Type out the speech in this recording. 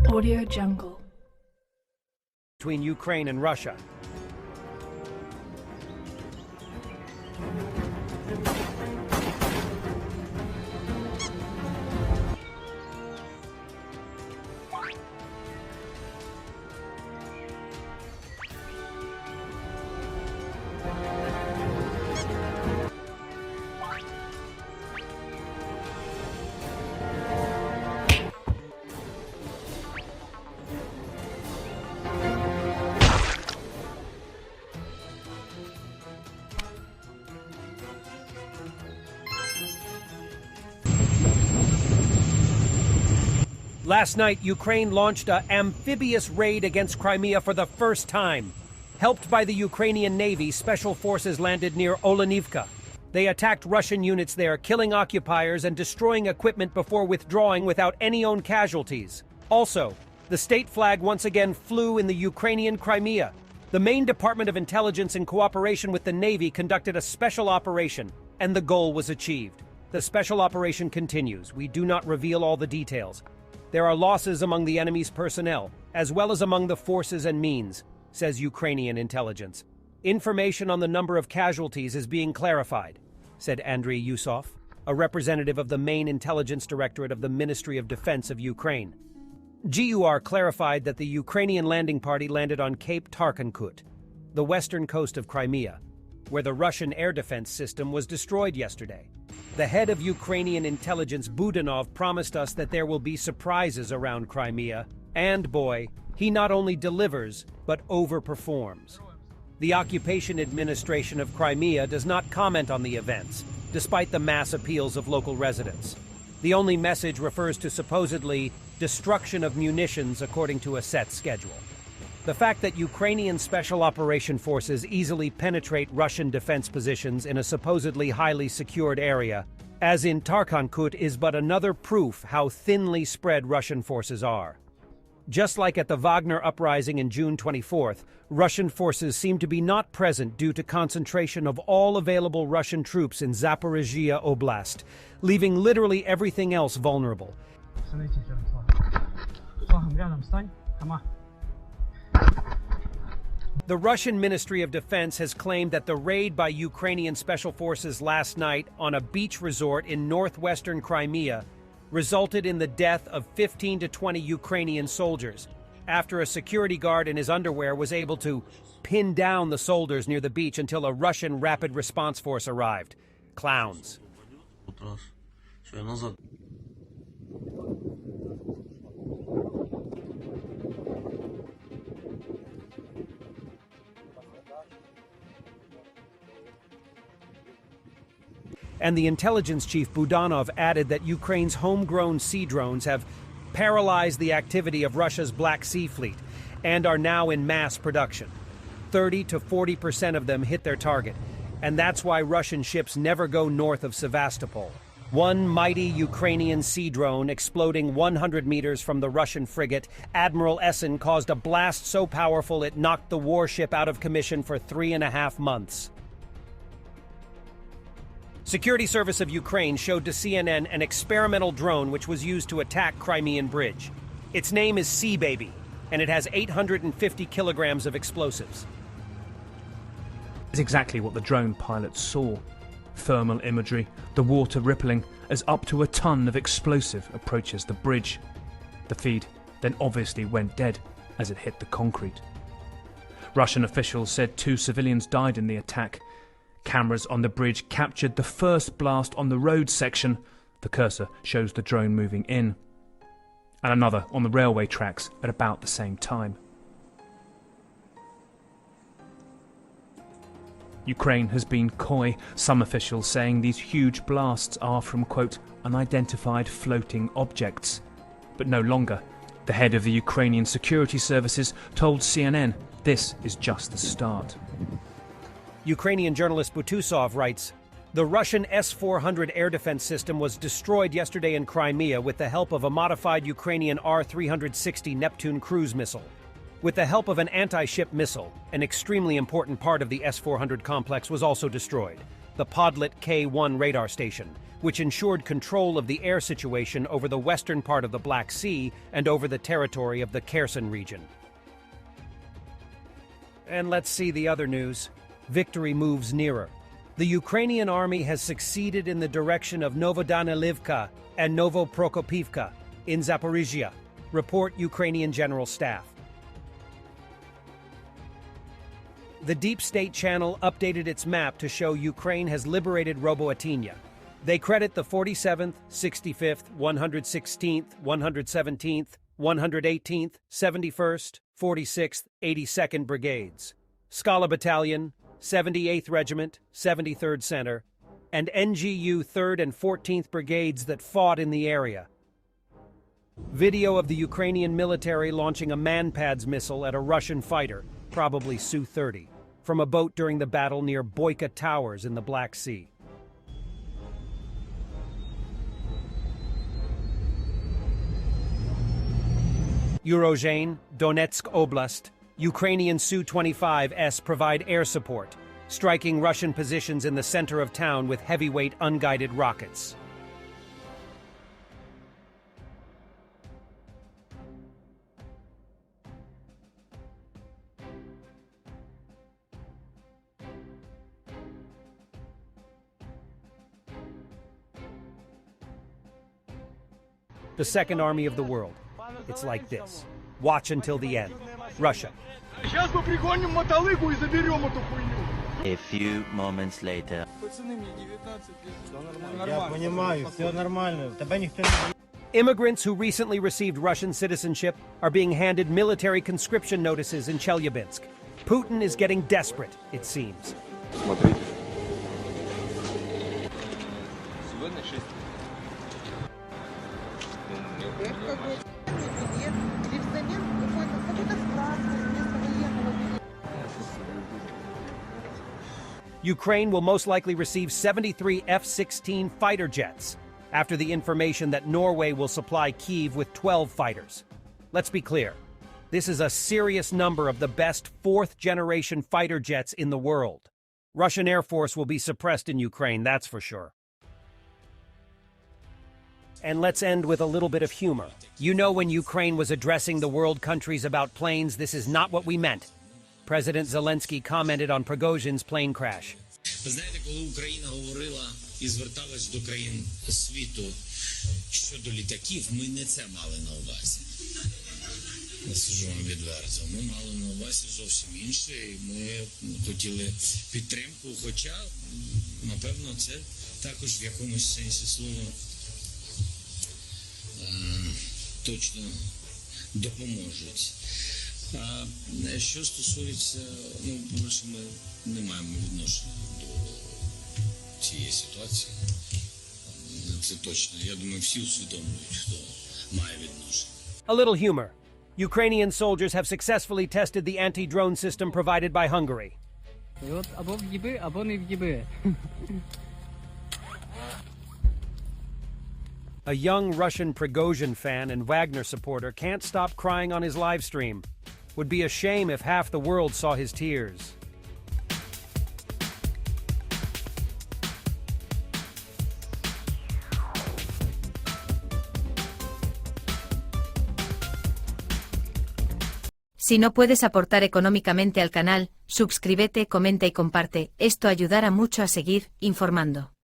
Audio Jungle. Between Ukraine and Russia. Last night, Ukraine launched an amphibious raid against Crimea for the first time. Helped by the Ukrainian Navy, special forces landed near Olenivka. They attacked Russian units there, killing occupiers and destroying equipment before withdrawing without any own casualties. Also, the state flag once again flew in the Ukrainian Crimea. The main Department of Intelligence, in cooperation with the Navy, conducted a special operation, and the goal was achieved. The special operation continues. We do not reveal all the details. There are losses among the enemy's personnel, as well as among the forces and means, says Ukrainian intelligence. Information on the number of casualties is being clarified, said Andriy Yusov, a representative of the main intelligence directorate of the Ministry of Defense of Ukraine. GUR clarified that the Ukrainian landing party landed on Cape Tarkankut, the western coast of Crimea, where the Russian air defense system was destroyed yesterday. The head of Ukrainian intelligence, Budanov, promised us that there will be surprises around Crimea, and boy, he not only delivers, but overperforms. The occupation administration of Crimea does not comment on the events, despite the mass appeals of local residents. The only message refers to supposedly destruction of munitions according to a set schedule. The fact that Ukrainian special operation forces easily penetrate Russian defense positions in a supposedly highly secured area, as in Tarkankut, is but another proof how thinly spread Russian forces are. Just like at the Wagner uprising in June 24th, Russian forces seem to be not present due to concentration of all available Russian troops in Zaporizhia Oblast, leaving literally everything else vulnerable. The Russian Ministry of Defense has claimed that the raid by Ukrainian special forces last night on a beach resort in northwestern Crimea resulted in the death of 15 to 20 Ukrainian soldiers, after a security guard in his underwear was able to pin down the soldiers near the beach until a Russian rapid response force arrived. Clowns. And the intelligence chief Budanov added that Ukraine's homegrown sea drones have paralyzed the activity of Russia's Black Sea Fleet and are now in mass production. 30 to 40% of them hit their target, and that's why Russian ships never go north of Sevastopol. One mighty Ukrainian sea drone exploding 100 meters from the Russian frigate Admiral Essen caused a blast so powerful it knocked the warship out of commission for 3.5 months. Security Service of Ukraine showed to CNN an experimental drone which was used to attack Crimean Bridge. Its name is Sea Baby, and it has 850 kilograms of explosives. It's exactly what the drone pilots saw. Thermal imagery, the water rippling as up to a ton of explosive approaches the bridge. The feed then obviously went dead as it hit the concrete. Russian officials said 2 civilians died in the attack. Cameras on the bridge captured the first blast on the road section. The cursor shows the drone moving in. And another on the railway tracks at about the same time. Ukraine has been coy, some officials saying these huge blasts are from, quote, unidentified floating objects. But no longer. The head of the Ukrainian security services told CNN this is just the start. Ukrainian journalist Butusov writes, "The Russian S-400 air defense system was destroyed yesterday in Crimea with the help of a modified Ukrainian R-360 Neptune cruise missile. With the help of an anti-ship missile, an extremely important part of the S-400 complex was also destroyed, the Podlet K-1 radar station, which ensured control of the air situation over the western part of the Black Sea and over the territory of the Kherson region. And let's see the other news. Victory moves nearer. The Ukrainian army has succeeded in the direction of Novodanilivka and Novoprokopivka in Zaporizhia, report Ukrainian General Staff. The Deep State channel updated its map to show Ukraine has liberated Roboatinya. They credit the 47th, 65th, 116th, 117th, 118th, 71st, 46th, 82nd Brigades, Scala Battalion, 78th Regiment, 73rd Center, and NGU 3rd and 14th Brigades that fought in the area. Video of the Ukrainian military launching a Manpads missile at a Russian fighter, probably Su-30, from a boat during the battle near Boyka Towers in the Black Sea. Urozhain, Donetsk Oblast, Ukrainian Su-25s provide air support, striking Russian positions in the center of town with heavyweight unguided rockets. The Second Army of the World. It's like this. Watch until the end. Russia. A few moments later. Immigrants who recently received Russian citizenship are being handed military conscription notices in Chelyabinsk. Putin is getting desperate, it seems. Ukraine will most likely receive 73 F-16 fighter jets, after the information that Norway will supply Kyiv with 12 fighters. Let's be clear, this is a serious number of the best fourth-generation fighter jets in the world. Russian Air Force will be suppressed in Ukraine, that's for sure. And let's end with a little bit of humor. You know, when Ukraine was addressing the world countries about planes, this is not what we meant. President Zelensky commented on Prigozhin's plane crash. Ви знаєте, коли Україна говорила і зверталась до країн світу щодо літаків, ми не це мали на увазі. Не скажу вам відверто. Ми мали на увазі зовсім інше, і ми хотіли підтримку, хоча, напевно, це також в якомусь сенсі слова точно допоможуть. А що стосується, по-перше, ми не маємо відношення до цієї ситуації. Це точно. Я думаю, всі усвідомлюють, хто має відношення. A little humor. Ukrainian soldiers have successfully tested the anti-drone system provided by Hungary. От або в'їби, або не в'їби. A young Russian Prigozhin fan and Wagner supporter can't stop crying on his live stream. Would be a shame if half the world saw his tears. Si no puedes aportar económicamente al canal, suscríbete, comenta y comparte, esto ayudará mucho a seguir informando.